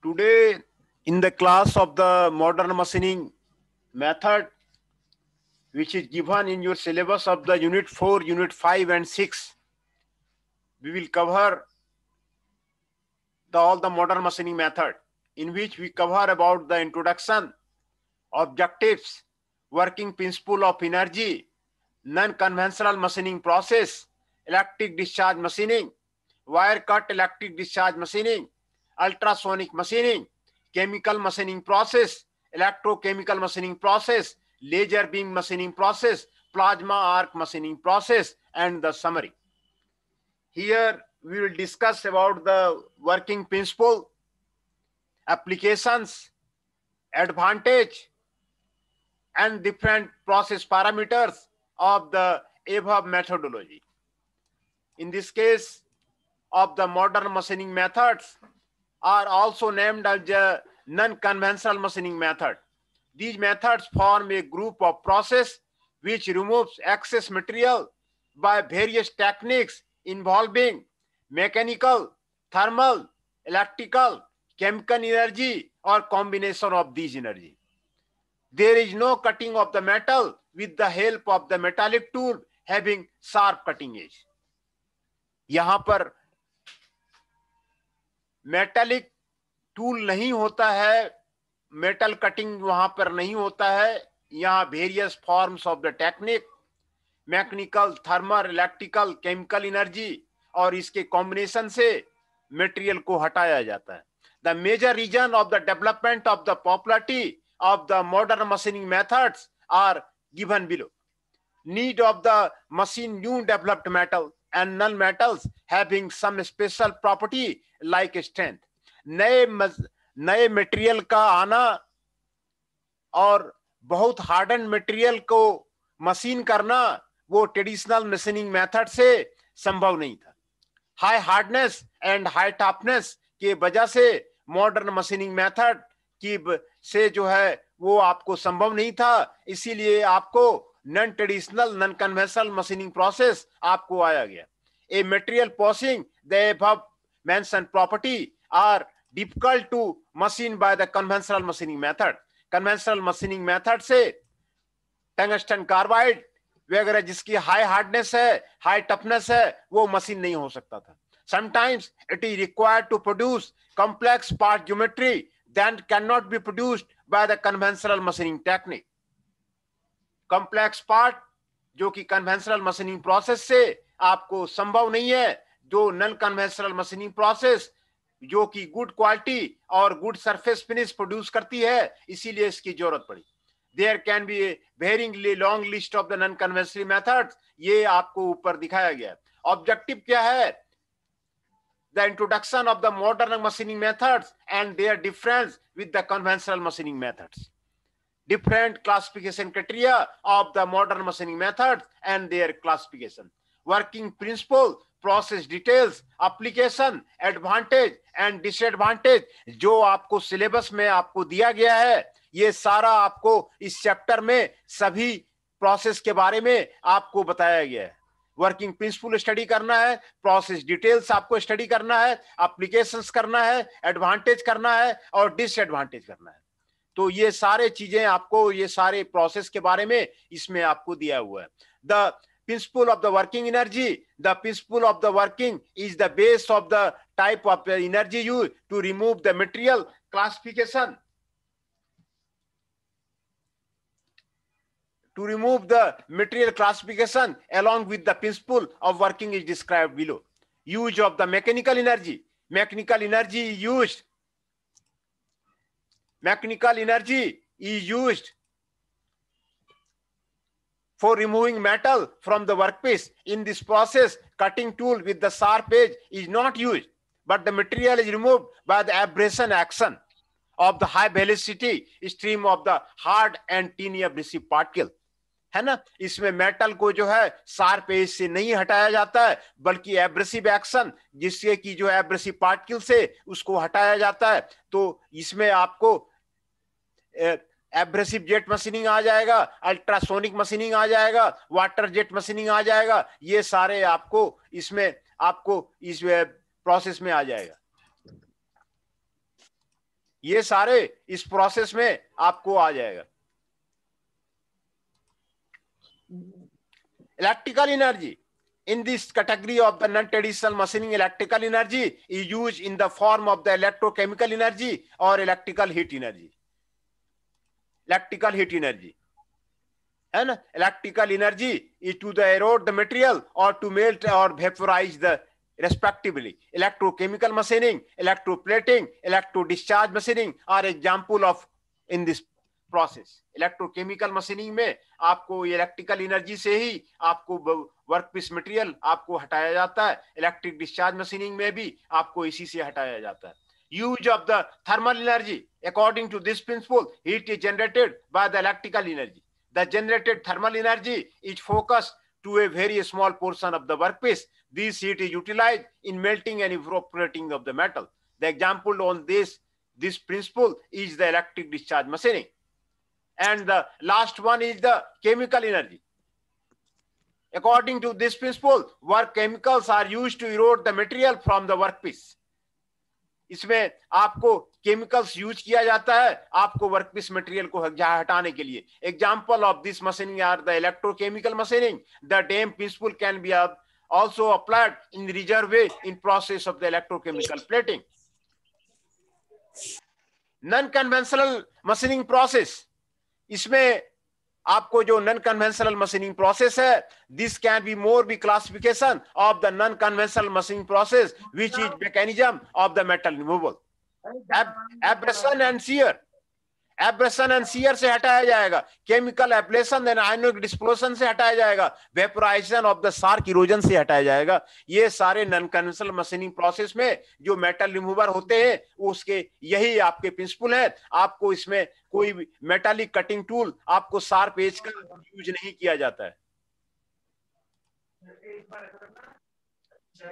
Today, in the class of the modern machining method, which is given in your syllabus of the Unit 4, Unit 5 and 6, we will cover all the modern machining method, in which we cover about the introduction, objectives, working principle of energy, non-conventional machining process, electric discharge machining, wire cut electric discharge machining, ultrasonic machining, chemical machining process, electrochemical machining process, laser beam machining process, plasma arc machining process, and the summary. Here we will discuss about the working principle, applications, advantage, and different process parameters of the above methodology. In this case, of the modern machining methods are also named as the non-conventional machining method. These methods form a group of process which removes excess material by various techniques involving mechanical, thermal, electrical, chemical energy, or combination of these energy. There is no cutting of the metal with the help of the metallic tool having sharp cutting edge. यहां पर metallic tool नहीं होता है, metal cutting वहां पर नहीं होता है. यहाँ various forms of the technique, mechanical, thermal, electrical, chemical energy और इसके कॉम्बिनेशन से मटेरियल को हटाया जाता है. The major reason of the development of the popularity of the modern machining methods are given below. Need of the machine new developed metal and non-metals having some special property like strength. नए material का आना और बहुत harden material को machine करना वो traditional machining method से संभव नहीं था. High hardness and high toughness के वजह से मॉडर्न मशीनिंग मेथड की से जो है वो आपको संभव नहीं था. इसीलिए आपको non traditional, non conventional machining process आपको आया गया. A material posing the above mentioned property are difficult to machine by the conventional machining method. Conventional machining method से टंगस्टन कार्बाइड वगैरह जिसकी हाई हार्डनेस है, हाई टफनेस है, वो machine नहीं हो सकता था. Sometimes it is required to produce complex part geometry that cannot be produced by the conventional machining technique. Complex part जो कि conventional machining process से आपको संभव नहीं है, जो non conventional machining process जो कि good quality और good surface finish produce करती है, इसीलिए इसकी जरूरत पड़ी. There can be a varyingly long list of the non conventional methods. ये आपको ऊपर दिखाया गया. Objective क्या है? The introduction of the modern machining methods and their difference with the conventional machining methods. Different classification criteria of the modern machining methods and their classification. Working principle, process details, application, advantage and disadvantage जो आपको syllabus में आपको दिया गया है, ये सारा आपको इस चैप्टर में सभी प्रोसेस के बारे में आपको बताया गया है. वर्किंग प्रिंसिपल स्टडी करना है, प्रोसेस डिटेल्स आपको स्टडी करना है, एप्लीकेशंस करना है, एडवांटेज करना है और डिसएडवांटेज करना है. तो ये सारे चीजें आपको, ये सारे प्रोसेस के बारे में इसमें आपको दिया हुआ है. The principle of the working energy, the principle of the working is the base of the type of energy use to remove the material. Classification to remove the material classification along with the principle of working is described below. Use of the mechanical energy. Mechanical energy is used. Mechanical energy is used for removing metal from the workpiece. In this process, cutting tool with the sharp edge is not used, but the material is removed by the abrasion action of the high velocity stream of the hard and tiny abrasive particle. है ना, इसमें metal को जो है sharp as से नहीं हटाया जाता है, बल्कि एब्रेसिव एक्शन जिससे कि जो एब्रेसिव पार्टिकल से उसको हटाया जाता है. तो इसमें आपको एब्रेसिव जेट मशीनिंग आ जाएगा, अल्ट्रासोनिक मशीनिंग आ जाएगा, वाटर जेट मशीनिंग आ जाएगा. ये सारे आपको इसमें आपको इस प्रोसेस में आ जाएगा. ये सारे इस प्रोसेस में आपको आ जाएगा। Electrical energy in this category of the non-traditional machining, electrical energy is used in the form of the electrochemical energy or electrical heat energy. Electrical heat energy, and electrical energy is to the erode the material or to melt or vaporize the respectively. Electrochemical machining, electroplating, electro-discharge machining are example of in this process. Electrochemical machining में आपको electrical energy से ही आपको workpiece material आपको हटाया जाता है। Electric discharge machining में भी आपको इसी से हटाया जाता है। Use of the thermal energy according to this principle, heat is generated by the electrical energy. The generated thermal energy is focused to a very small portion of the workpiece. This heat is utilized in melting and evaporating of the metal. The example on this principle is the electric discharge machining. And the last one is the chemical energy. According to this principle, work chemicals are used to erode the material from the workpiece. इसमें आपको chemicals use किया जाता है आपको workpiece material को हटाने के लिए। Example of this machining are the electrochemical machining. The same principle can be also applied in reserve way in process of the electrochemical plating. Non-conventional machining process, इसमें आपको जो नॉन कन्वेंशनल मशीनिंग प्रोसेस है, this can be more be classification of the non conventional machining process which is mechanism of the metal removal. Abrasion and shear, abrasion and shear से हटाया जाएगा, chemical ablation and ionic dissolution से हटाया जाएगा, vaporisation of the spark erosion से हटाया जाएगा। ये सारे नॉन कन्वेंशनल मशीनिंग प्रोसेस में जो मेटल रिमूवर होते हैं उसके यही आपके प्रिंसिपल है। आपको इसमें कोई भी मेटालिक कटिंग टूल, आपको शार्प एज का यूज नहीं किया जाता है।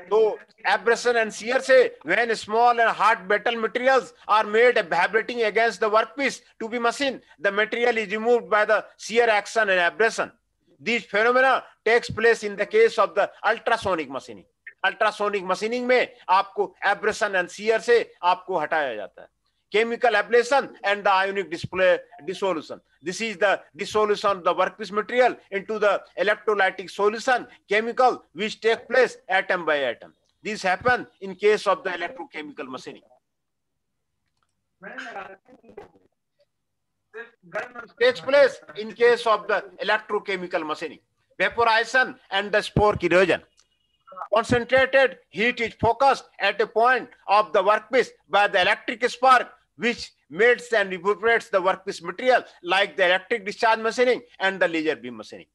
तो abrasion and shear से when small and hard metal materials are made vibrating against the workpiece to be machined, the material is removed by the shear action and abrasion. These phenomena takes place in the case of the ultrasonic machining. Ultrasonic machining में आपको abrasion and shear से आपको हटाया जाता है। Chemical ablation and the ionic dissolution. This is the dissolution of the workpiece material into the electrolytic solution chemical which take place atom by atom. This happens in case of the electrochemical machining. Takes place in case of the electrochemical machining. Vaporization and the spore erosion. Concentrated heat is focused at a point of the workpiece by the electric spark which melts and evaporates the workpiece material like the electric discharge machining and the laser beam machining.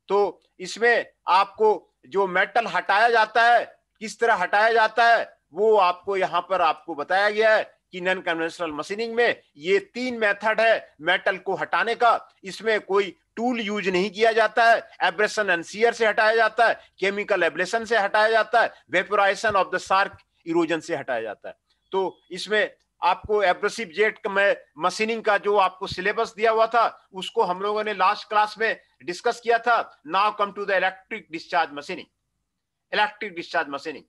तो इसमें आपको जो metal हटाया जाता है, किस तरह हटाया जाता है, वो आपको यहाँ पर आपको बताया गया है कि नॉन कन्वेंशनल मशीनिंग में ये 3 मेथड है मेटल को हटाने का। इसमें कोई टूल यूज नहीं किया जाता है, एब्रेशन एंड शियर से हटाया जाता है, केमिकल एब्लेशन से हटाया जाता है, vaporisation of the spark erosion से हटाया जाता है। तो इसमें आपको एब्रेसिव जेट मशीनिंग का जो आपको सिलेबस दिया हुआ था उसको हम लोगों ने लास्ट क्लास में डिस्कस किया था। Now come to the electric discharge machining. Electric discharge machining,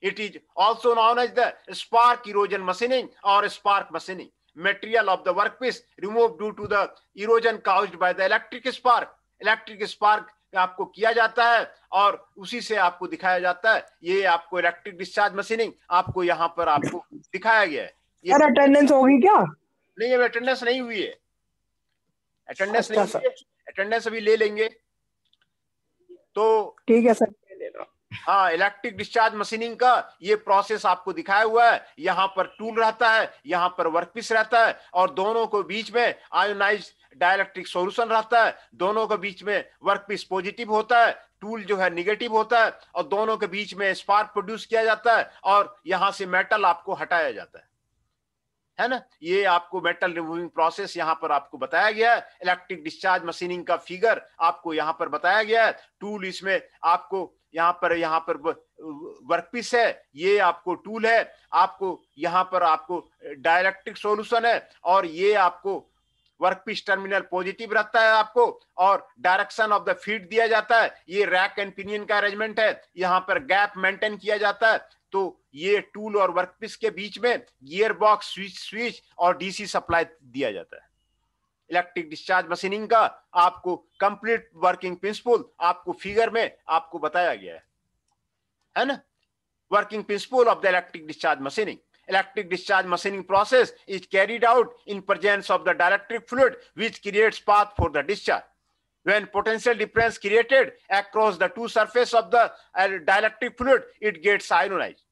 it is also known as the spark erosion machining or spark machining. Material of the workpiece removed due to the erosion caused by the electric spark. Electric spark आपको किया जाता है और उसी से आपको दिखाया जाता है। ये आपको इलेक्ट्रिक डिस्चार्ज मशीनिंग आपको यहाँ पर आपको दिखाया गया है। सर अटेंडेंस होगी क्या? नहीं, अब अटेंडेंस नहीं हुई है, अटेंडेंस नहीं हुई है, अटेंडेंस अभी ले लेंगे। तो ठीक है सर, हाँ, इलेक्ट्रिक डिस्चार्ज मशीनिंग का ये प्रोसेस आपको दिखाया हुआ है। यहाँ पर टूल रहता है, यहाँ पर वर्कपीस रहता है और दोनों को बीच में आयोनाइज्ड डाइलेक्ट्रिक सॉल्यूशन रहता है। दोनों के बीच में वर्कपीस पॉजिटिव होता है, टूल जो है निगेटिव होता है और दोनों के बीच में स्पार्क प्रोड्यूस किया जाता है और यहाँ से मेटल आपको हटाया जाता है ना। ये आपको मेटल रिमूविंग प्रोसेस यहाँ पर आपको बताया गया है। इलेक्ट्रिक डिस्चार्ज मशीनिंग का फिगर आपको यहाँ पर बताया गया है। टूल इसमें आपको यहाँ पर वर्कपीस है, ये आपको टूल है, आपको यहाँ पर आपको डाइलेक्ट्रिक सॉल्यूशन है और ये आपको वर्कपीस टर्मिनल पॉजिटिव रहता है आपको, और डायरेक्शन ऑफ द फीड दिया जाता है। ये रैक एंड पिनियन का अरेंजमेंट है, यहाँ पर गैप मेंटेन किया जाता है। तो ये टूल और वर्कपीस के बीच में गियर बॉक्स, स्विच और डीसी सप्लाई दिया जाता है। इलेक्ट्रिक डिस्चार्ज मशीनिंग का आपको कंप्लीट वर्किंग प्रिंसिपल आपको फिगर में आपको बताया गया है ना। Working principle of the electric discharge machining. Electric discharge machining process is carried out in presence of the dielectric fluid which creates path for the discharge. When potential difference created across the two surfaces of the dielectric fluid, it gets ionized.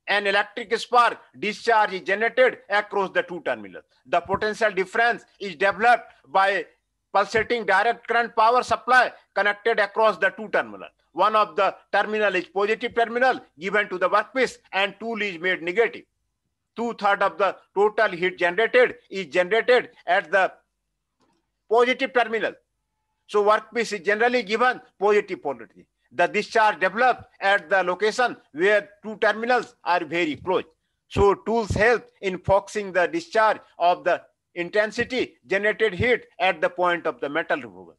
An electric spark discharge is generated across the two terminals. The potential difference is developed by pulsating direct current power supply connected across the two terminals. One of the terminal is positive terminal given to the workpiece and tool is made negative. 2/3 of the total heat generated is generated at the positive terminal. So workpiece is generally given positive polarity. The discharge develops at the location where two terminals are very close. So tools help in focusing the discharge of the intensity generated heat at the point of the metal removal.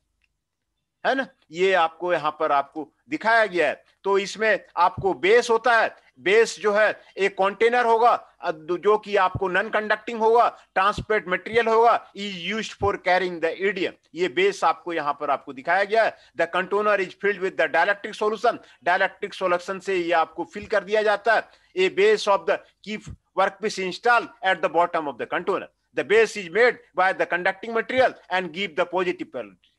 है ना, ये आपको यहाँ पर आपको दिखाया गया है। तो इसमें आपको बेस होता है, बेस जो है एक कंटेनर होगा जो कि आपको नॉन कंडक्टिंग होगा, ट्रांसपेरेंट मटेरियल होगा, is used for carrying the EDM. ये बेस आपको यहाँ पर आपको दिखाया गया है। The container is filled with the dielectric solution, dielectric solution से ये आपको फिल कर दिया जाता है। A base of the keep workpiece install at the bottom of the container. The base is made by the conducting material and give the positive polarity.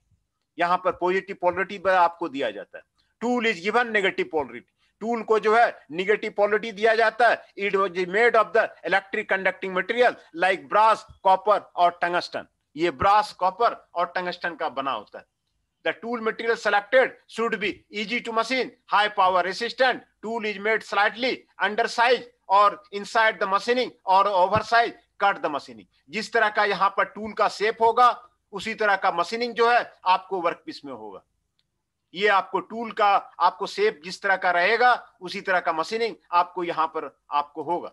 यहाँ पर positive polarity पर आपको दिया जाता है। Tool is given negative polarity, tool को जो है नेगेटिव पोलरिटी दिया जाता है। It was made of the electric conducting material like brass, copper और टंगस्टन। ये ब्रास, कॉपर और टंगस्टन का बना होता है। The tool material selected should be easy to machine, high power resistant. Tool is made slightly undersize और inside the machining और oversize cut the machining. जिस तरह का यहाँ पर टूल का शेप होगा उसी तरह का मशीनिंग जो है आपको वर्कपीस में होगा। ये आपको टूल का आपको शेप जिस तरह का रहेगा उसी तरह का मशीनिंग आपको यहां पर आपको होगा,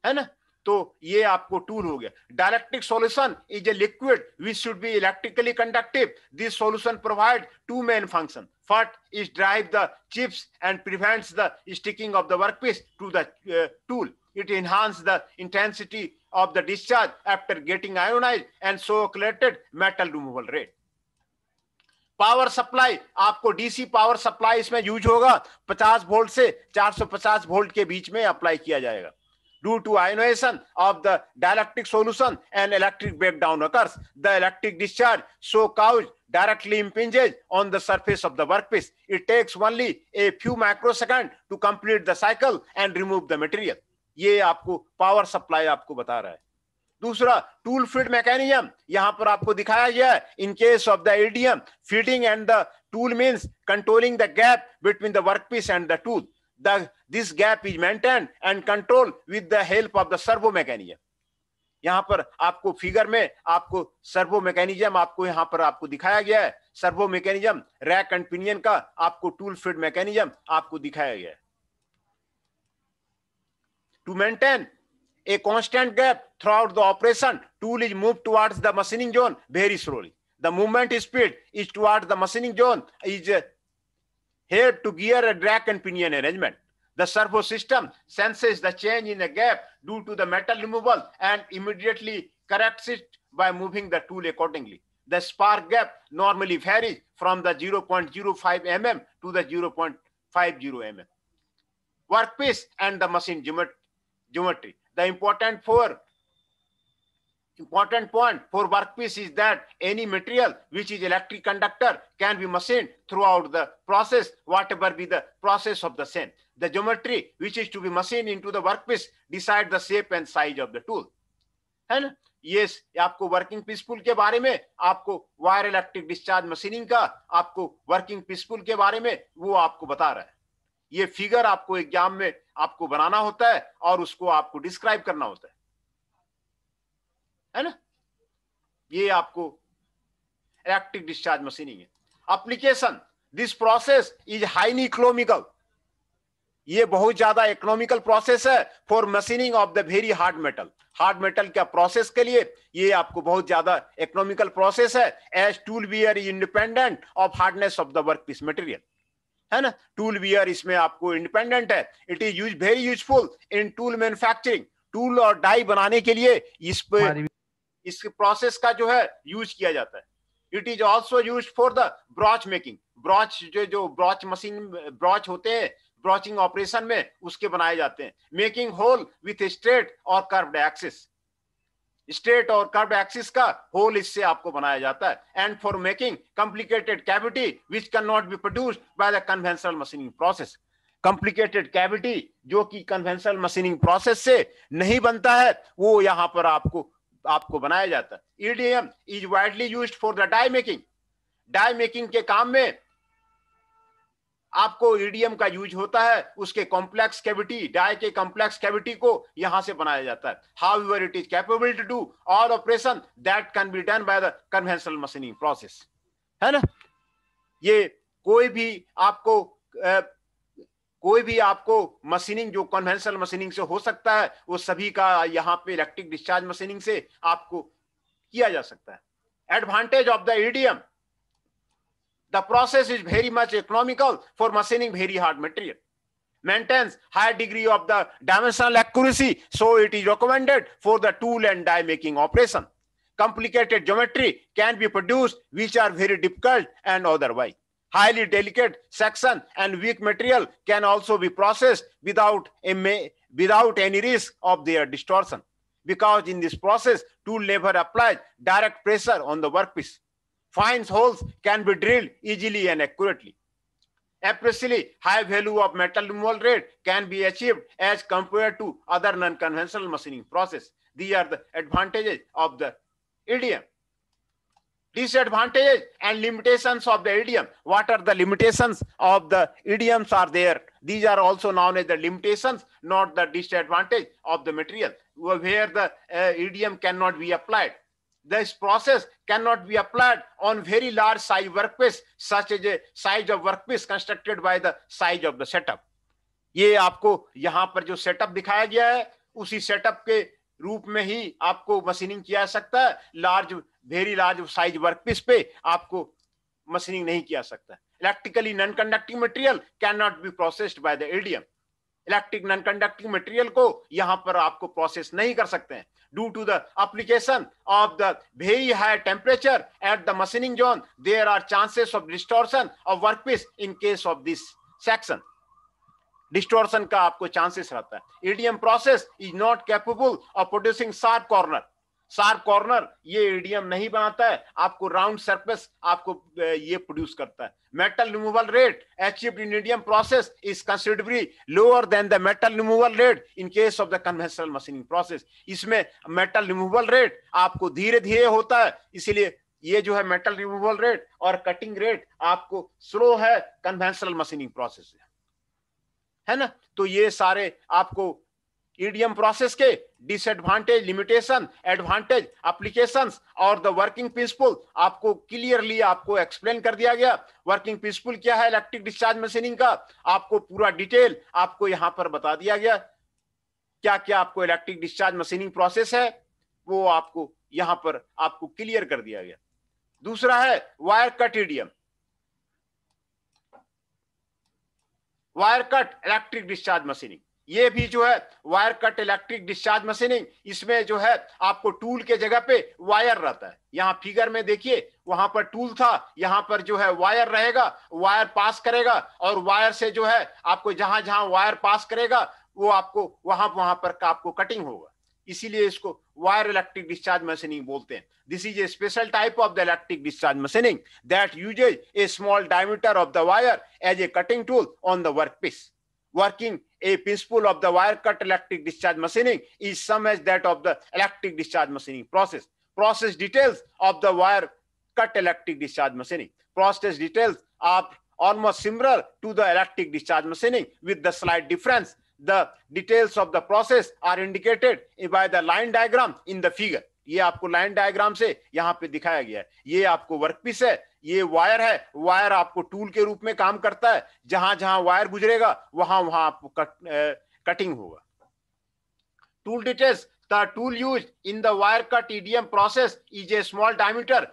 है ना। तो ये आपको टूल हो गया। Dielectric solution is a liquid which should be electrically conductive. This solution provide two main function. First is drive the chips and prevents the sticking of the workpiece to the tool. It enhances the intensity of the discharge after getting ionized and so calculated metal removal rate. Power supply आपको DC power supply इसमें use होगा। 50 volt से 450 volt के बीच में apply किया जाएगा। Due to ionization of the dielectric solution and electric breakdown occurs, the electric discharge so caused directly impinges on the surface of the workpiece. It takes only a few microseconds to complete the cycle and remove the material. ये आपको power supply आपको बता रहा है। दूसरा tool feed mechanism यहां पर आपको दिखाया गया है। In case of the EDM, feeding and the tool means controlling the gap between the workpiece and the tool. This gap is maintained and control with the help of the servo mechanism. यहां पर आपको figure में आपको servo mechanism आपको यहां पर आपको दिखाया गया है। Servo mechanism rack and pinion का आपको टूल फीड मैकेनिज्म आपको दिखाया गया है। To maintain a constant gap throughout the operation, tool is moved towards the machining zone very slowly. The movement speed is towards the machining zone is help to gear a rack and pinion arrangement. The servo system senses the change in the gap due to the metal removal and immediately corrects it by moving the tool accordingly. The spark gap normally varies from the 0.05 mm to the 0.50 mm. Workpiece and the machine geometry. The important point for workpiece is that any material which is electric conductor can be machined throughout the process, whatever be the process of the same. The geometry which is to be machined into the workpiece decide the shape and size of the tool. है ना। ये आपको working principle के बारे में, आपको wire electric discharge machining का आपको वर्किंग प्रिंसिपल के बारे में वो आपको बता रहा है। ये फिगर आपको एग्जाम में आपको बनाना होता है और उसको आपको डिस्क्राइब करना होता है ना। ये आपको इलेक्ट्रिक डिस्चार्ज मशीनिंग है। Application, this process is highly economical ये बहुत ज्यादा इकोनॉमिकल प्रोसेस है for machining of the very hard metal. Hard metal का प्रोसेस के लिए ये आपको बहुत ज्यादा इकोनॉमिकल प्रोसेस है, as tool wear is independent of hardness of the work piece material, है ना। टूल वियर इसमें आपको इंडिपेंडेंट है। It is use very useful in tool manufacturing, tool और डाई बनाने के लिए इस प्रोसेस का जो है यूज किया जाता है। It is also use for the brooch making, brooch जो ब्रॉच मशीन ब्रॉच होते हैं ब्रॉचिंग ऑपरेशन में उसके बनाए जाते हैं। मेकिंग होल विथ स्ट्रेट और कर्व्ड एक्सिस, स्ट्रेट और कर्व्ड एक्सिस का होल इससे आपको बनाया जाता है। And for making complicated cavity which can not be produced by the conventional machining process, complicated cavity जो कि कन्वेंशनल मशीनिंग प्रोसेस से नहीं बनता है वो यहां पर आपको बनाया जाता है। EDM is widely used for the die making, die making के काम में आपको ईडीएम का यूज होता है। उसके कॉम्प्लेक्स कैविटी, डाई के कॉम्प्लेक्स कैविटी को यहां से बनाया जाता है। However it is capable to do all operation that can be done by the conventional machining process, है ना। ये कोई भी आपको मशीनिंग जो कन्वेंशनल मशीनिंग से हो सकता है वो सभी का यहां पे इलेक्ट्रिक डिस्चार्ज मशीनिंग से आपको किया जा सकता है। Advantage of the EDM, the process is very much economical for machining very hard material, maintains high degree of the dimensional accuracy, so it is recommended for the tool and die making operation. Complicated geometry can be produced which are very difficult and otherwise highly delicate section and weak material can also be processed without any risk of their distortion, because in this process tool never applies direct pressure on the workpiece. Fine holes can be drilled easily and accurately. Appreciably high value of metal removal rate can be achieved as compared to other non-conventional machining process. These are the advantages of the EDM. Disadvantages and limitations of the EDM. What are the limitations of the EDMs are there? These are also known as the limitations, not the disadvantage of the material, where the EDM cannot be applied. This process cannot be applied on very large size workpiece, such as a size of workpiece constructed by the size of the setup. ये आपको यहाँ पर जो setup दिखाया गया है उसी setup के रूप में ही आपको मशीनिंग किया जा सकता है। वेरी लार्ज साइज वर्कपीस पे आपको मशीनिंग नहीं किया सकता। Electrically non conducting material can not be processed by the EDM. Electric non conducting material को यहाँ पर आपको प्रोसेस नहीं कर सकते हैं। Due to the application of the very high temperature at the machining zone, there are chances of distortion of workpiece in case of this section. Distortion का आपको chances रहता है। EDM process is not capable of producing sharp corner. Sharp corner ये EDM नहीं बनाता है, आपको round surface आपको ये produce करता है। Metal removal rate achieved in EDM process is considerably lower than the metal removal rate in case of the conventional machining process. इसमें metal removal rate आपको धीरे धीरे होता है, इसीलिए ये जो है metal removal rate और cutting rate आपको slow है conventional machining process है ना। तो ये सारे आपको ईडीएम प्रोसेस के डिसएडवांटेज, लिमिटेशन, एडवांटेज, एप्लीकेशंस और द वर्किंग प्रिंसिपल आपको क्लियरली आपको एक्सप्लेन कर दिया गया। वर्किंग प्रिंसिपल क्या है इलेक्ट्रिक डिस्चार्ज मशीनिंग का आपको पूरा डिटेल आपको यहां पर बता दिया गया। क्या क्या आपको इलेक्ट्रिक डिस्चार्ज मशीनिंग प्रोसेस है वो आपको यहां पर आपको क्लियर कर दिया गया। दूसरा है wire cut EDM, wire cut electric discharge machining. ये भी जो है wire cut electric discharge machining, इसमें जो है आपको टूल के जगह पे वायर रहता है। यहां फिगर में देखिए वहां पर टूल था, यहां पर जो है वायर रहेगा, वायर पास करेगा और वायर से जो है आपको जहां जहां वायर पास करेगा वो आपको वहां पर आपको कटिंग होगा, इसीलिए इसको वायर इलेक्ट्रिक डिस्चार्ज मशीनिंग बोलते हैं। This is a special type of the electric discharge machining that uses a small diameter of the wire as a cutting tool on the workpiece. Working a principle of the wire cut electric discharge machining is same as that of the electric discharge machining process. Process details of the wire cut electric discharge machining. Process details are almost similar to the electric discharge machining with the slight difference. The details of the process are indicated by the line diagram in the figure. ये आपको line diagram से यहाँ पे दिखाया गया है। ये आपको वर्कपीस है, ये वायर है, वायर आपको टूल के रूप में काम करता है, जहां जहां वायर गुजरेगा वहां वहां आपको कटिंग होगा। Tool details, the tool used in the wire cut EDM process is a small diameter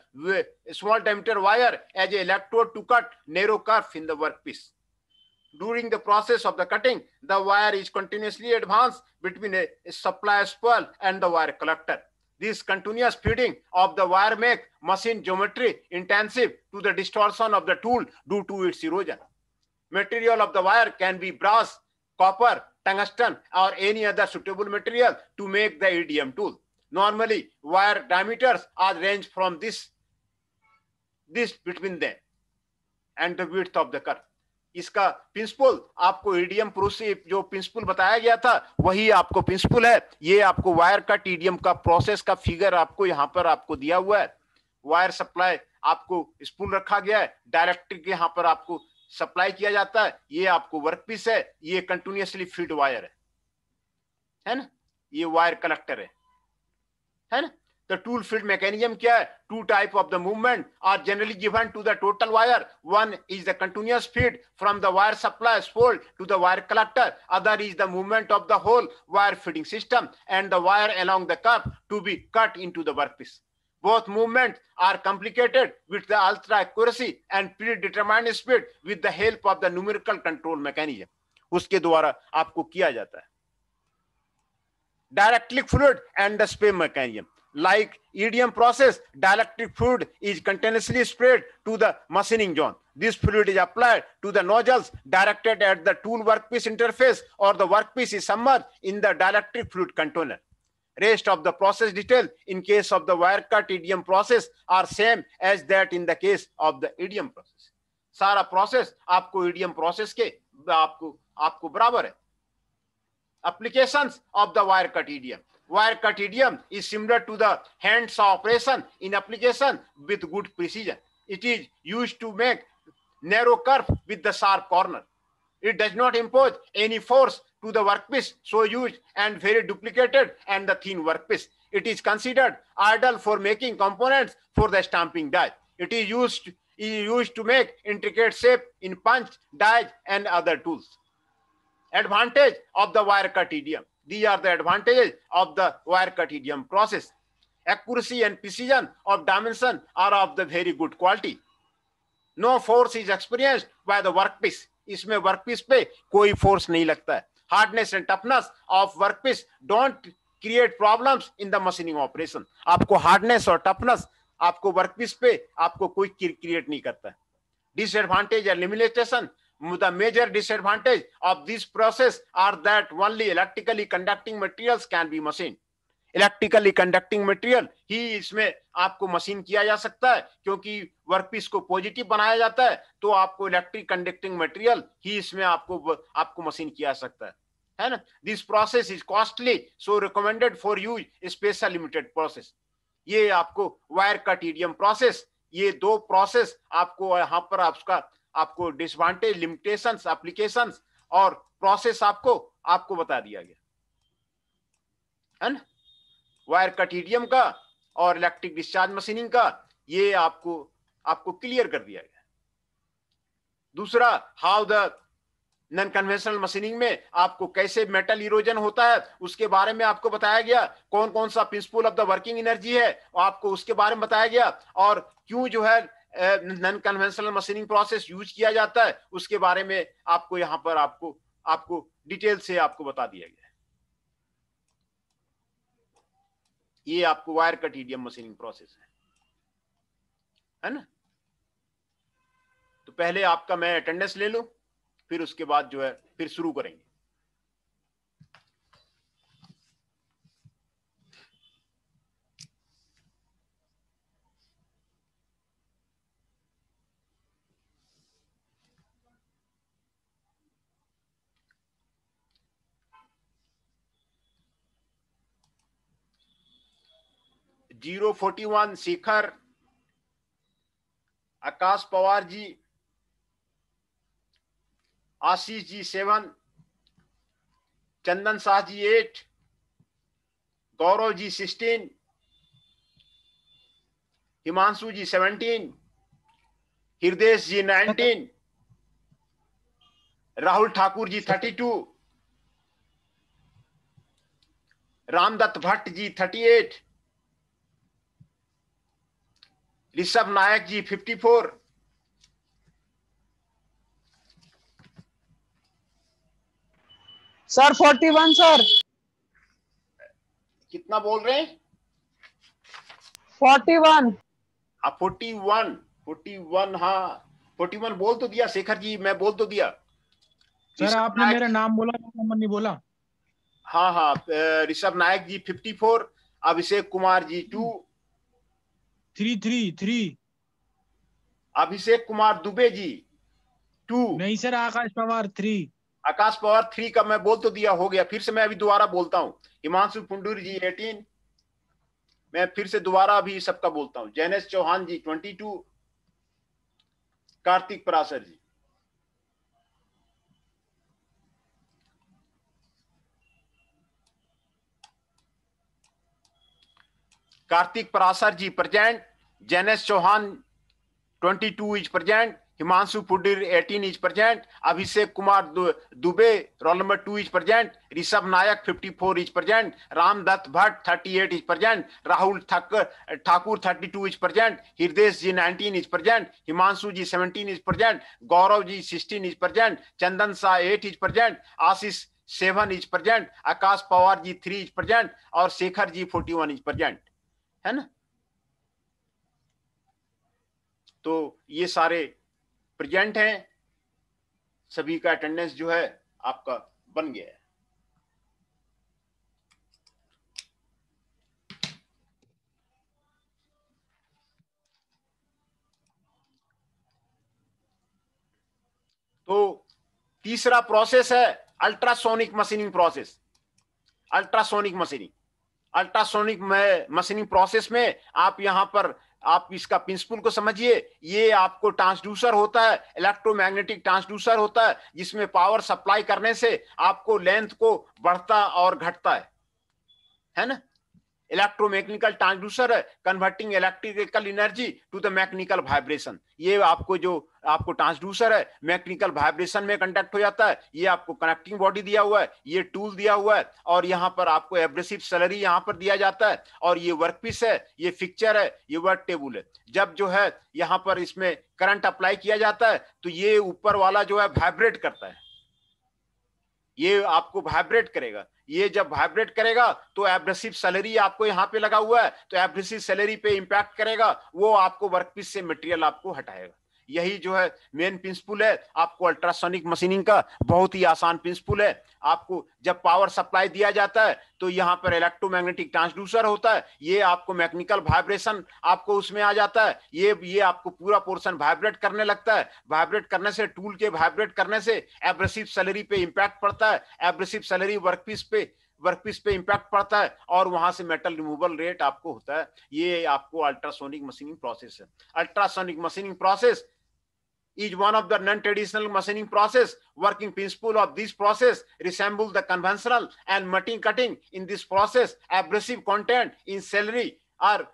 wire as an electrode to cut narrow curve in the workpiece. During the process of the cutting, the wire is continuously advanced between a supply spool and the wire collector. This continuous feeding of the wire make machine geometry intensive to the distortion of the tool due to its erosion. Material of the wire can be brass, copper, tungsten, or any other suitable material to make the EDM tool. Normally, wire diameters are ranged from this between them and the width of the curve. इसका principal आपको EDM process जो principal बताया गया था वही आपको principal है। ये आपको वायर कट ईडीएम का प्रोसेस का फिगर आपको यहाँ पर आपको दिया हुआ है। वायर सप्लाई आपको स्पूल रखा गया है, डायरेक्ट्रिक यहाँ पर आपको सप्लाई किया जाता है। ये आपको वर्कपीस है, ये कंटिन्यूअसली फीड वायर है ना, ये वायर कलेक्टर है ना। The tool feed mechanism क्या है? Two type of the movement are generally given to the total wire. One is the continuous feed from the wire supply spool to the wire collector. Other is the movement of the whole wire feeding system and the wire along the curve to be cut into the workpiece. Both movements are complicated with the ultra accuracy and predetermined speed with the help of the numerical control mechanism. उसके द्वारा आपको किया जाता है। Dielectric fluid and the spray mechanism. Like EDM process, dielectric fluid is continuously sprayed to the machining zone. This fluid is applied to the nozzles directed at the tool workpiece interface, or the workpiece is submerged in the dielectric fluid container. Rest of the process detail in case of the wire cut EDM process are same as that in the case of the EDM process. सारा process आपको EDM process के आपको बराबर है। Applications of the wire cut EDM. Wire cut EDM is similar to the hand saw operation in application with good precision. It is used to make narrow curve with the sharp corner. It does not impose any force to the workpiece, so used and very duplicated and the thin workpiece. It is considered ideal for making components for the stamping die. It is used to make intricate shape in punch, dies and other tools. Advantage of the wire cut EDM. These are the advantages of the wire cut EDM process. Accuracy and precision of dimension are of the very good quality. No force is experienced by the workpiece. इसमें workpiece पे कोई force नहीं लगता है. Hardness and toughness of workpiece don't create problems in the machining operation. आपको hardness और toughness आपको workpiece पे आपको कोई क्रिएट नहीं करता है. Disadvantage and limitation. The major disadvantage of this process are that only electrically conducting materials can be machined. Electrically conducting material ही इसमें आपको मशीन किया जा सकता है, क्योंकि वर्कपीस को पॉजिटिव बनाया जाता है तो आपको इलेक्ट्रिक कंडक्टिंग मटेरियल ही इसमें आपको मशीन किया जा सकता है ना. This process is costly, so recommended for use special limited process. ये आपको वायर कट ईडीएम प्रोसेस, ये दो प्रोसेस आपको यहाँ पर आपको डिसएडवांटेज, लिमिटेशंस, एप्लीकेशंस और प्रोसेस आपको बता दिया गया है ना. वायर कट ईडीएम का और इलेक्ट्रिक डिस्चार्ज मशीनिंग का ये आपको क्लियर कर दिया गया. दूसरा, how the non conventional machining में आपको कैसे मेटल इरोजन होता है उसके बारे में आपको बताया गया. कौन कौन सा principal of the working energy है आपको उसके बारे में बताया गया, और क्यों जो है non conventional machining process use किया जाता है उसके बारे में आपको यहाँ पर आपको डिटेल से आपको बता दिया गया. ये आपको wire cut EDM machining process है ना. तो पहले आपका मैं अटेंडेंस ले लूं, फिर उसके बाद जो है फिर शुरू करेंगे. जीरो 41 शिखर, आकाश पवार जी, आशीष जी 7, चंदन शाह जी 8, गौरव जी 16, हिमांशु जी 17, हृदय जी 19, राहुल ठाकुर जी 32, रामदत्त भट्ट जी 38, ऋषभ नायक जी 54, सर 41 सर। कितना बोल रहे हैं? 41। हाँ 41, हाँ 41 बोल तो दिया शेखर जी, मैं बोल तो दिया। सर आपने मेरा नाम बोला, नंबर नहीं बोला। हाँ हाँ, ऋषभ नायक जी 54, अभिषेक कुमार जी 2, 333। अभिषेक कुमार दुबे जी 2, नहीं सर, आकाश पवार 3। आकाश पवार 3 का मैं बोल तो दिया, हो गया। फिर से मैं अभी दोबारा बोलता हूँ, हिमांशु पुंडूर जी 18, मैं फिर से दोबारा अभी सबका बोलता हूँ, Jainesh Chauhan ji 22, Kartik Parashar ji, Kartik Parashar ji present, Jainesh Chauhan 22 is present, Himanshu Pundir 18 is present, Abhishek Kumar Dubey roll number 2 is present, Rishabh Nayak 54 is present, Ramdatt Bhatt 38 is present, Rahul Thakur 32 is present, Hriday ji 19 is present, Himanshu ji 17 is present, Gaurav ji 16 is present, Chandan Shah 8 is present, Ashish 7 is present, Akash Pawar ji 3 is present और शेखर जी 41 इज प्रेजेंट, है ना। तो ये सारे प्रेजेंट हैं, सभी का अटेंडेंस जो है आपका बन गया है। तो तीसरा प्रोसेस है ultrasonic machining process. Ultrasonic machining process में आप यहां पर आप इसका प्रिंसिपल को समझिए। ये आपको ट्रांसड्यूसर होता है, इलेक्ट्रोमैग्नेटिक ट्रांसड्यूसर होता है, जिसमें पावर सप्लाई करने से आपको लेंथ को बढ़ता और घटता है ना। इलेक्ट्रोमैकेनिकल ट्रांसड्यूसर है, converting electrical energy to the mechanical vibration. ये आपको जो आपको ट्रांसड्यूसर है मैकेनिकल वाइब्रेशन में कंडक्ट हो जाता है। ये आपको कनेक्टिंग बॉडी दिया हुआ है, ये टूल दिया हुआ है और यहाँ पर आपको एब्रेसिव सैलरी यहाँ पर दिया जाता है और ये वर्कपीस है, ये फिक्चर है, ये वर्क टेबल है। जब जो है यहाँ पर इसमें करंट अप्लाई किया जाता है तो ये ऊपर वाला जो है वाइब्रेट करता है, ये आपको वाइब्रेट करेगा। ये जब वाइब्रेट करेगा तो एब्रेसिव सैलरी आपको यहाँ पे लगा हुआ है, तो एब्रेसिव सैलरी पे इंपैक्ट करेगा, वो आपको वर्कपीस से मटेरियल आपको हटाएगा। यही जो है मेन प्रिंसिपल है आपको अल्ट्रासोनिक मशीनिंग का। बहुत ही आसान प्रिंसिपल है। आपको जब पावर सप्लाई दिया जाता है तो यहाँ पर इलेक्ट्रोमैग्नेटिक ट्रांसड्यूसर होता है, ये आपको मैकेनिकल वाइब्रेशन आपको उसमें आ जाता है, ये आपको पूरा पोर्शन वाइब्रेट करने लगता है। वाइब्रेट करने से, टूल के वाइब्रेट करने से एब्रेसिव सैलरी पे इंपैक्ट पड़ता है, एब्रेसिव सैलरी वर्कपीस पे इंपैक्ट पड़ता है और वहां से मेटल रिमूवल रेट आपको होता है। ये आपको अल्ट्रासोनिक मशीनिंग प्रोसेस है। Ultrasonic machining process is one of the non-traditional machining process. Working principle of this process resemble the conventional and machine cutting. In this process, abrasive content in celery are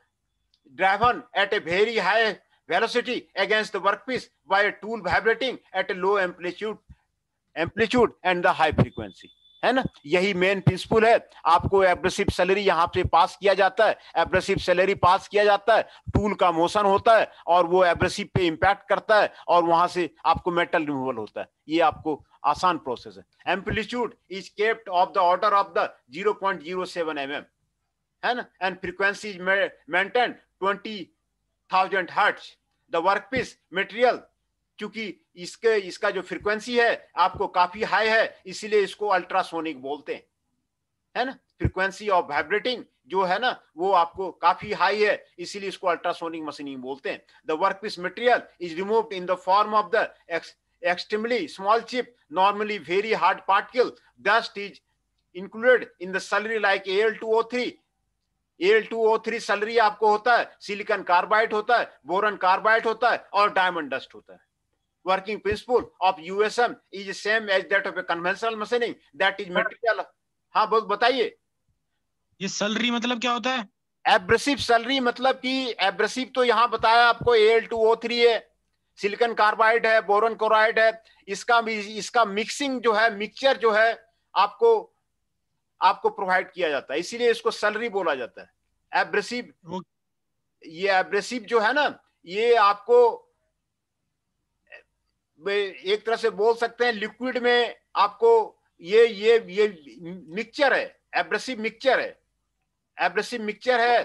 driven at a very high velocity against the workpiece by a tool vibrating at a low amplitude and the high frequency. है ना, यही main principal है। आपको abrasive salary यहाँ पे पास किया जाता है, एब्रेसिव सैलरी पास किया जाता है, टूल का मोशन होता है और वो एब्रेसिव पे इंपैक्ट करता है और वहां से आपको मेटल रिमूवल होता है। ये आपको आसान प्रोसेस है। Amplitude is kept of the order of the 0.07 mm, है ना, and frequency is maintain 20,000 hertz. The workpiece material, क्योंकि इसका जो फ्रीक्वेंसी है आपको काफी हाई है, इसीलिए इसको अल्ट्रासोनिक बोलते हैं, है ना। फ्रीक्वेंसी ऑफ वाइब्रेटिंग जो है ना वो आपको काफी हाई है, इसीलिए इसको अल्ट्रासोनिक मशीनिंग बोलते हैं। The workpiece material is removed in the form of the extremely small chip, normally very hard particle. Dust is included in the slurry like Al2O3. Al2O3 slurry आपको होता है, सिलिकॉन कार्बाइड होता है, boron carbide होता है और diamond dust होता है। Working principle of USM is same as that of a conventional machining, that is material। हाँ बताइए। ये सलरी मतलब क्या होता है? एब्रेसिव स्लरी मतलब कि एब्रेसिव तो यहां बताया आपको Al2O3 है, सिलिकॉन कार्बाइड है, बोरॉन क्लोराइड है, इसका मिक्सिंग जो है, मिक्सचर जो है आपको प्रोवाइड किया जाता है, इसीलिए इसको स्लरी बोला जाता है। एब्रेसिव, ये एब्रेसिव जो है ना, ये आपको एक तरह से बोल सकते हैं लिक्विड में आपको ये मिक्सचर है, एब्रेसिव मिक्सचर है, एब्रेसिव मिक्सचर है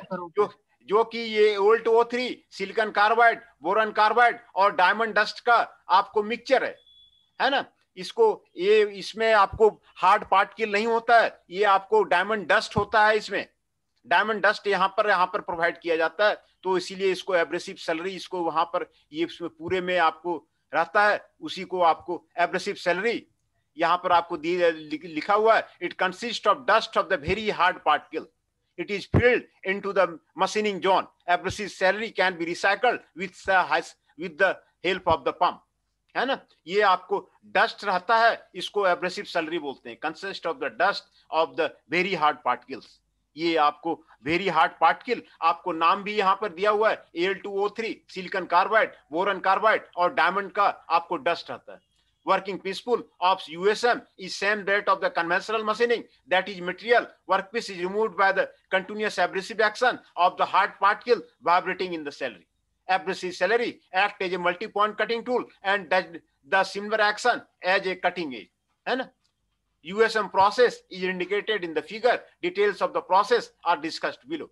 जो कि ये Al2O3, silicon carbide, boron carbide और डायमंड डस्ट का आपको मिक्सचर है ना। इसमें आपको हार्ड पार्टिकल नहीं होता है, ये आपको डायमंड डस्ट होता है, इसमें डायमंड डस्ट यहाँ पर प्रोवाइड किया जाता है, तो इसीलिए इसको एब्रेसिव स्लरी, इसको वहां पर ये पूरे में आपको रहता है, उसी को आपको एब्रेसिव स्लरी यहाँ पर आपको लिखा हुआ है। It consist of dust of the very hard particle, it is filled into the machining zone. Abrasive slurry can be recycled with the help of the pump, है ना। ये आपको डस्ट रहता है, इसको एब्रेसिव स्लरी बोलते हैं। Consist of the dust of the very hard particles, ये आपको वेरी हार्ड पार्टिकल, आपको नाम भी यहाँ पर दिया हुआ है, Al2O3, silicon carbide, boron carbide और डायमंड का आपको डस्ट रहता है। Working principle of USM is same that of the conventional machining, that is material workpiece is removed by the continuous abrasive action of the hard particle vibrating in the slurry. Abrasive slurry act as a multi-point cutting tool and does the similar action as a cutting edge, है ना। USM process is indicated in the figure. Details of the process are discussed below.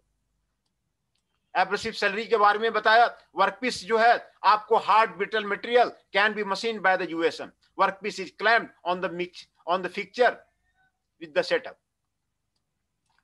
Abrasive slurry के बारे में बताया। Workpiece जो है आपको hard brittle material can be machine by the USM. Workpiece is clamped on the fixture with the setup.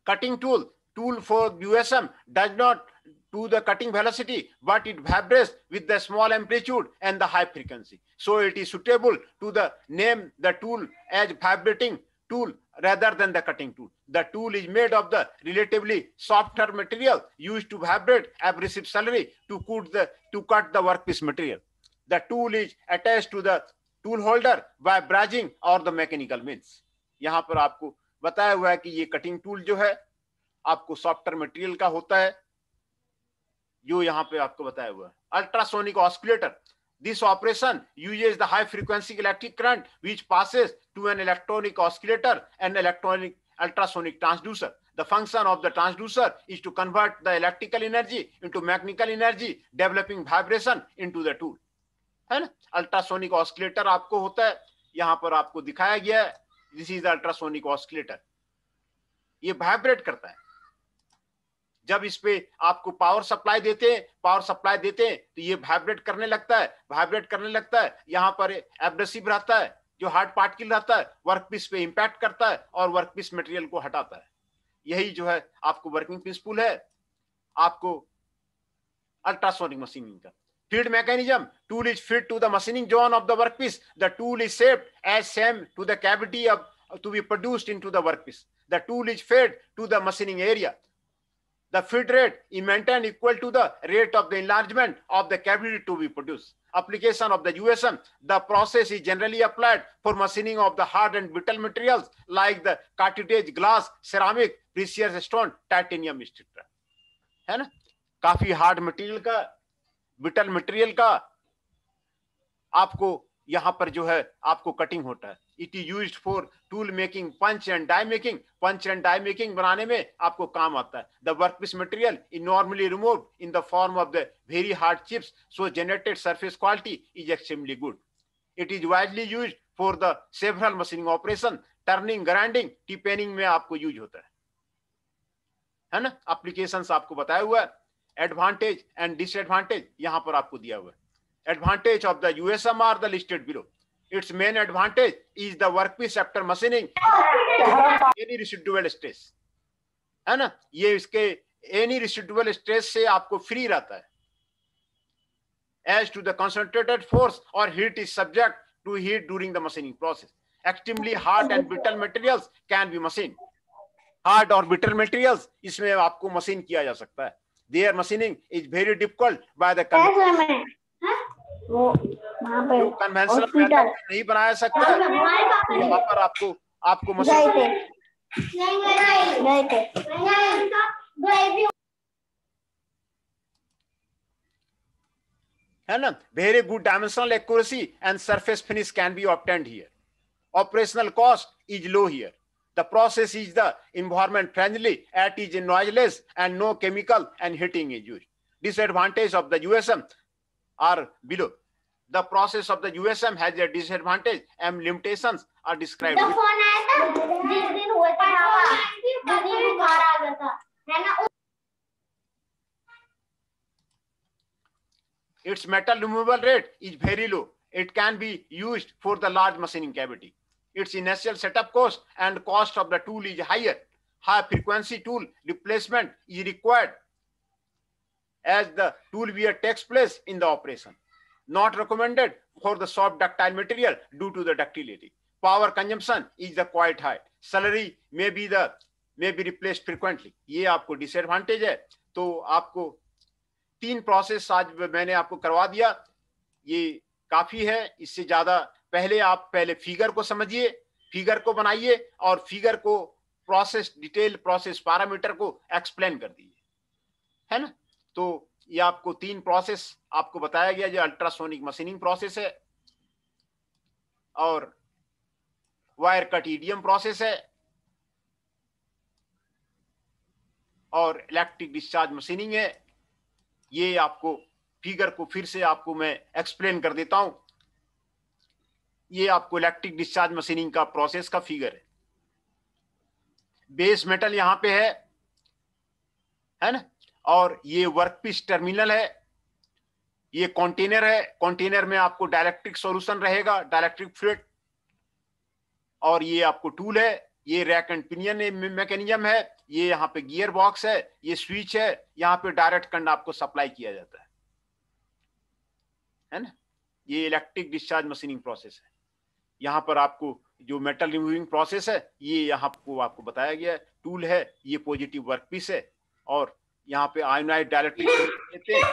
Cutting tool for USM does not do the cutting velocity, but it vibrates with the small amplitude and the high frequency, so it is suitable to the name the tool as vibrating tool rather than the cutting tool. The tool is made of the relatively softer material used to vibrate abrasive slurry to cut the workpiece material. The tool is attached to the tool holder by brazing or the mechanical means. यहाँ पर आपको बताया हुआ है कि ये cutting tool जो है आपको सॉफ्टर मटेरियल का होता है, जो यहाँ पे आपको बताया हुआ है। Ultrasonic oscillator, this operation uses the high frequency electric current which passes to an electronic oscillator and electronic ultrasonic transducer. The function of the transducer is to convert the electrical energy into mechanical energy, developing vibration into the tool, है ना। Ultrasonic oscillator आपको होता है, यहाँ पर आपको दिखाया गया है, दिस इज अल्ट्रासोनिक ऑस्किलेटर। ये वाइब्रेट करता है जब इस पे आपको पावर सप्लाई देते हैं तो ये वाइब्रेट करने लगता है। यहाँ पर एब्रेसिव रहता है, जो हार्ड पार्टिकल रहता है, वर्कपीस पे इंपैक्ट करता है और वर्कपीस मटेरियल को हटाता है। यही जो है आपको वर्किंग प्रिंसिपल है आपको अल्ट्रासोनिक मशीनिंग का। Feed mechanism, tool is feed to the machining zone of the workpiece. The tool is shaped as same to the cavity to be produced into the workpiece. The tool is fed to the machining area. The feed rate is maintained equal to the rate of the enlargement of the cavity to be produced. Application of the USM, the process is generally applied for machining of the hard and brittle materials like the cartridge, glass, ceramic, precious stone, titanium, etc. है ना। काफी hard material का, brittle material का आपको यहाँ पर जो है आपको कटिंग होता है। It is used for tool making, punch and die making बनाने में आपको काम आता है। The workpiece material is normally removed in the form of the very hard chips, so generated surface quality is extremely good. It is widely used for the several machining operation, turning, grinding, trepanning में आपको use होता है ना। Applications आपको बताया हुआ है। Advantage and disadvantage यहाँ पर आपको दिया हुआ है। Advantage of the USM are the listed below. Its main advantage is the workpiece after machining any residual stress, है ना। ये इसके any residual stress से आपको फ्री रहता है। As to the concentrated force or heat is subject to heat during the machining process. Extremely hard and brittle materials can be machined. Hard और brittle materials इसमें आपको मशीन किया जा सकता है। Their machining is very difficult by the वो वहाँ पे कन्वेंशनल मेथड नहीं बनाया सकता है। यहाँ पर आपको मशीन है ना. Very good dimensional accuracy and surface finish can be obtained here. Operational cost is low here. The process is the environment friendly, it is noiseless and no chemical and heating is used. Disadvantage of the USM are below. The process of the USM has a disadvantage and limitations are described. जब phone आया था जिस दिन हुआ था जिस दिन बुखार आ गया था है ना. Its metal removal rate is very low. It can be used for the large machining cavity. Its initial setup cost and cost of the tool is higher. High frequency tool replacement is required as the tool wear takes place in the operation. Not recommended for the soft ductile material due to the ductility. Power consumption is the quite high. Salary may be replaced frequently. ये आपको disadvantage है. तो आपको 3 process आज मैंने आपको करवा दिया, ये काफी है. इससे ज्यादा पहले फिगर को समझिए, फिगर को बनाइए और फिगर को प्रोसेस डिटेल प्रोसेस पैरामीटर को एक्सप्लेन कर दीजिए, है ना. तो ये आपको 3 प्रोसेस आपको बताया गया, जो अल्ट्रासोनिक मशीनिंग प्रोसेस है और वायर कट ईडीएम प्रोसेस है और इलेक्ट्रिक डिस्चार्ज मशीनिंग है. ये आपको फिगर को फिर से आपको मैं एक्सप्लेन कर देता हूं. ये आपको इलेक्ट्रिक डिस्चार्ज मशीनिंग का प्रोसेस का फिगर है. बेस मेटल यहां पे है ना. और ये वर्कपीस टर्मिनल है, ये कंटेनर है. कंटेनर में आपको डाइलेक्ट्रिक सॉल्यूशन रहेगा, डाइलेक्ट्रिक फ्लूइड. और ये आपको टूल है, ये रैक एंड पिनियन मैकेनिज्म है. ये यहाँ पे गियर बॉक्स है, ये स्विच है, यहाँ पे डायरेक्ट करंट आपको सप्लाई किया जाता है ना. ये इलेक्ट्रिक डिस्चार्ज मशीनिंग प्रोसेस है. यहाँ पर आपको जो मेटल रिमूविंग प्रोसेस है ये यहाँ को आपको बताया गया है. टूल है, ये पॉजिटिव वर्कपीस है और यहाँ पे आयोनाइड डाइलेक्ट्रिक लेते हैं.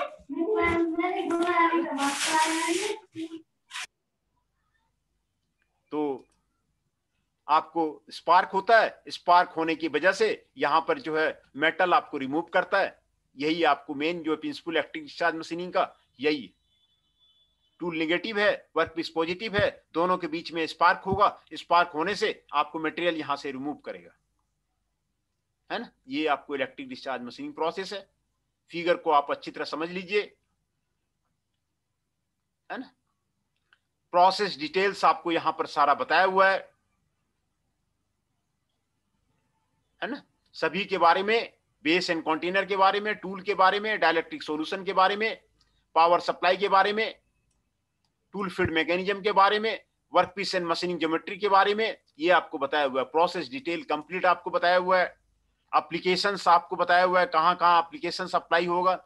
तो आपको स्पार्क होता है, स्पार्क होने की वजह से यहाँ पर जो है मेटल आपको रिमूव करता है. यही आपको मेन जो प्रिंसिपल इलेक्ट्रिक डिस्चार्ज मशीनिंग का यही. टूल नेगेटिव है, वर्कपीस पॉजिटिव है, दोनों के बीच में स्पार्क होगा. स्पार्क होने से आपको मटेरियल यहां से रिमूव करेगा, है ना. ये आपको इलेक्ट्रिक डिस्चार्ज मशीनिंग प्रोसेस है. फिगर को आप अच्छी तरह समझ लीजिए, है ना. प्रोसेस डिटेल्स आपको यहां पर सारा बताया हुआ है ना. सभी के बारे में, बेस एंड कंटेनर के बारे में, टूल के बारे में, डाइलेक्ट्रिक सॉल्यूशन के बारे में, पावर सप्लाई के बारे में, टूल फीड मैकेनिज्म के बारे में, वर्कपीस एंड मशीनिंग ज्योमेट्री के बारे में ये आपको बताया हुआ है. प्रोसेस डिटेल कंप्लीट आपको बताया हुआ है. एप्लीकेशंस आपको बताया हुआ है, कहां कहां एप्लीकेशंस अप्लाई होगा.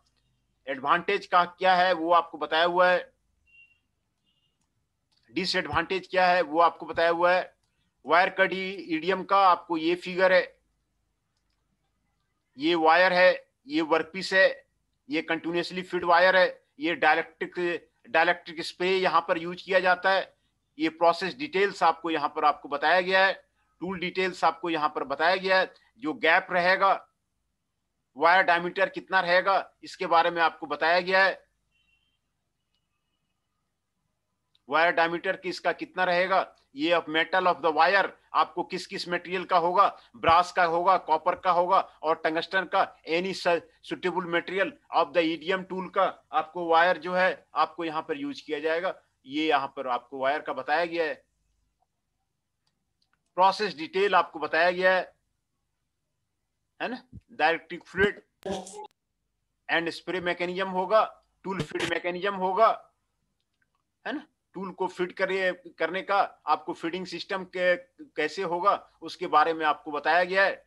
एडवांटेज का क्या है वो आपको बताया हुआ है. डिसएडवांटेज क्या है वो आपको बताया हुआ है. वायर कट ईडीएम का आपको ये फिगर है, ये वायर है, ये वर्कपीस है, ये कंटिन्यूसली फीड वायर है, ये डाइलेक्ट्रिक स्प्रे यहाँ पर यूज किया जाता है. ये प्रोसेस डिटेल्स आपको यहाँ पर आपको बताया गया है. टूल डिटेल्स आपको यहाँ पर बताया गया है. जो गैप रहेगा, वायर डायमीटर कितना रहेगा, इसके बारे में आपको बताया गया है. वायर डायमीटर किसका कितना रहेगा, ये of metal of the wire आपको किस किस मटेरियल का होगा, ब्रास का होगा, कॉपर का होगा और टंगस्टन का. Any suitable material of the EDM tool का आपको वायर जो है आपको यहाँ पर यूज किया जाएगा. ये यहाँ पर आपको वायर का बताया गया है. प्रोसेस डिटेल आपको बताया गया है ना. Dielectric fluid and spray mechanism होगा, टूल फीड मैकेनिज्म होगा, है ना. टूल को फिट करने का आपको फीडिंग सिस्टम कैसे होगा उसके बारे में आपको बताया गया है.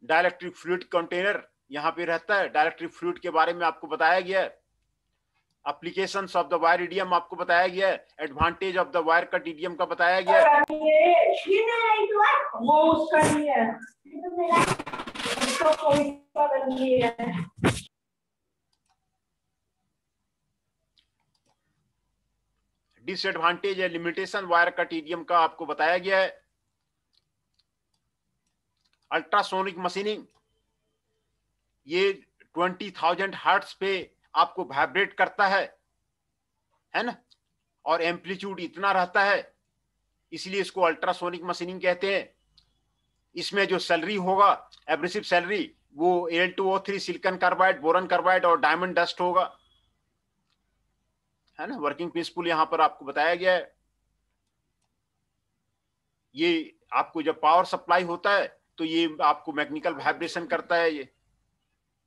डाइलेक्ट्रिक फ्लूइड कंटेनर यहाँ पे रहता है, डाइलेक्ट्रिक फ्लूइड के बारे में आपको बताया गया है. Applications of the wire EDM आपको बताया गया है. Advantage of the wire cut EDM का बताया गया है. डिसएडवांटेज है, लिमिटेशन वायर कट ईडीएम का आपको बताया गया है. अल्ट्रासोनिक मशीनिंग ये 20,000 हर्ट्ज पे आपको वाइब्रेट करता है ना, और एम्पलीट्यूड इतना रहता है, इसलिए इसको अल्ट्रासोनिक मशीनिंग कहते हैं। इसमें जो सैलरी होगा, एब्रेसिव सैलरी, वो Al2O3 silicon carbide, boron carbide और डायमंड डस्ट होगा, है ना। वर्किंग प्रिंसिपल यहां पर आपको बताया गया है। ये आपको जब पावर सप्लाई होता है तो ये आपको मैकेनिकल वाइब्रेशन करता है,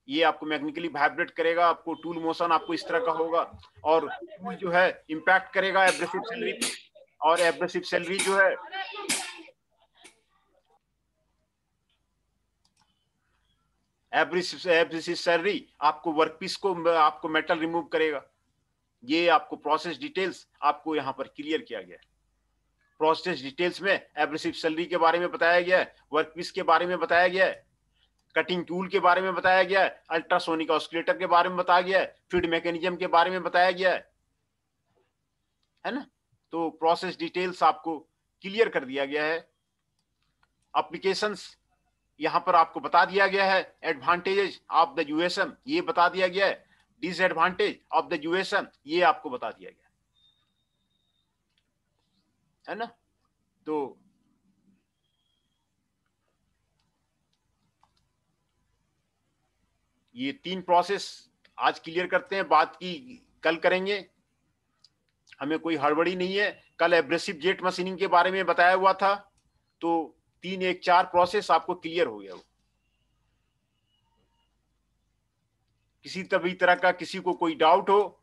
ये आपको मैकेनिकली वाइब्रेट करेगा, आपको टूल मोशन आपको इस तरह का होगा, और टूल जो है इंपैक्ट करेगा एब्रेसिव सैलरी पे, और एब्रेसिव सैलरी जो है एब्रेसिव सैलरी आपको वर्कपीस को, आपको मेटल रिमूव करेगा। ये आपको प्रोसेस डिटेल्स आपको यहाँ पर क्लियर किया गया है। प्रोसेस डिटेल्स में एब्रेसिव सैलरी के बारे में बताया गया है, वर्कपीस के बारे में बताया गया है, कटिंग टूल के बारे में बताया गया है, अल्ट्रासोनिक ऑसिलेटर के बारे में बताया गया है, फीड मैकेनिज्म के बारे में बताया गया है ना। तो प्रोसेस डिटेल्स आपको क्लियर कर दिया गया है। एप्लीकेशंस यहां पर आपको बता दिया गया है। एडवांटेजेस ऑफ द यूएसएम ये बता दिया गया है। डिसएडवांटेज ऑफ द यूएसएम ये आपको बता दिया गया है ना। तो ये 3 प्रोसेस आज क्लियर करते हैं, बात की कल करेंगे, हमें कोई हड़बड़ी नहीं है। कल एब्रेसिव जेट मशीनिंग के बारे में बताया हुआ था, तो 3 1 4 प्रोसेस आपको क्लियर हो गया। किसी तरह का किसी को कोई डाउट हो,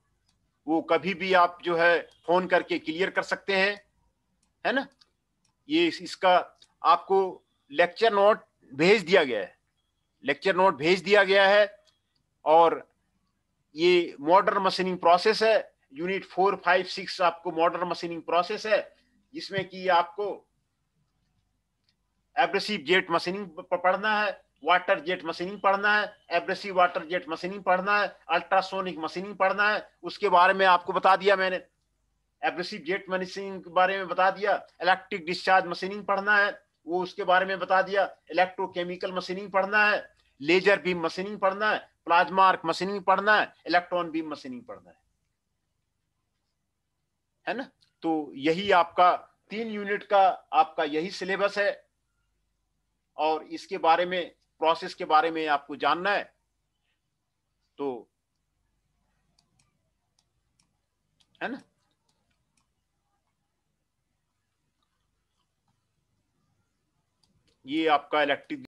वो कभी भी आप जो है फोन करके क्लियर कर सकते हैं, है ना। ये इसका आपको लेक्चर नोट भेज दिया गया है, लेक्चर नोट भेज दिया गया है। और ये मॉडर्न मशीनिंग प्रोसेस है, यूनिट 4 5 6 आपको मॉडर्न मशीनिंग प्रोसेस है, जिसमें कि आपको एब्रेसिव जेट मशीनिंग पढ़ना है, वाटर जेट मशीनिंग पढ़ना है, एब्रेसिव वाटर जेट मशीनिंग पढ़ना है, अल्ट्रासोनिक मशीनिंग पढ़ना है। उसके बारे में आपको बता दिया मैंने, एब्रेसिव जेट मशीनिंग के बारे में बता दिया। इलेक्ट्रिक डिस्चार्ज मशीनिंग पढ़ना है, वो उसके बारे में बता दिया। इलेक्ट्रोकेमिकल मशीनिंग पढ़ना है, लेजर बीम मशीनिंग पढ़ना है, प्लाज्मा आर्क मशीनिंग पढ़ना है, इलेक्ट्रॉन बीम मशीनिंग पढ़ना है ना। तो यही आपका 3 यूनिट का आपका यही सिलेबस है, और इसके बारे में, प्रोसेस के बारे में आपको जानना है तो, है ना। ये आपका इलेक्ट्रिक